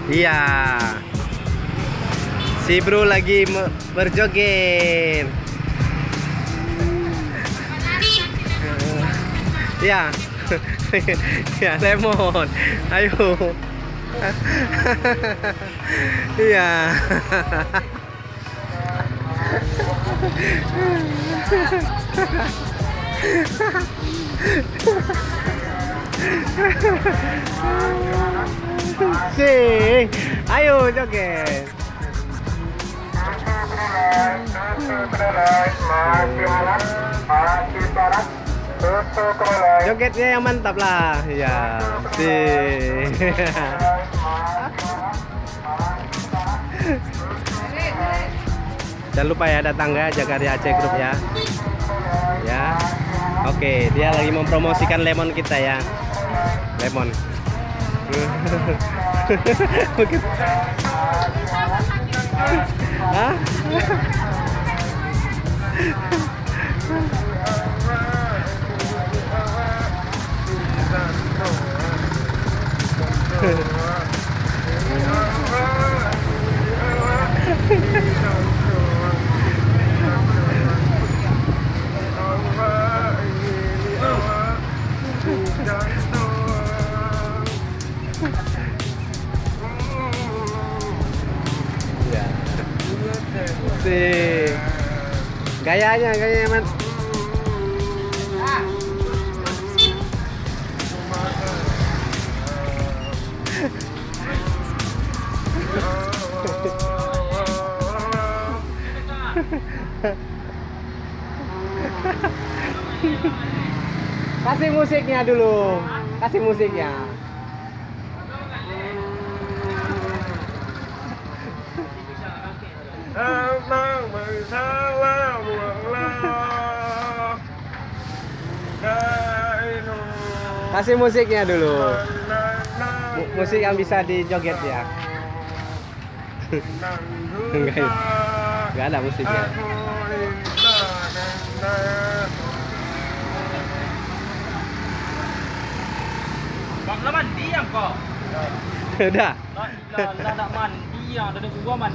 Iya. Si bro lagi berjoget. Iya. Ya, lemon. Ayo. Iya. Sing, ayo joget. Jogetnya yang mantap lah, ya. Sing. Jangan lupa ya datang ya Jagaria Aceh Group ya. Ya. Oke, dia lagi mempromosikan lemon kita ya. Lemon. Hah? Ya. Sih. Gayanya man. Kasih musiknya dulu. Kasih musiknya. Kasih musiknya dulu. Musik yang bisa dijoget ya. Enggak ada musiknya. Bang, lah mandi yang kok. Udah. Lah mandi yang, ada gua mandi.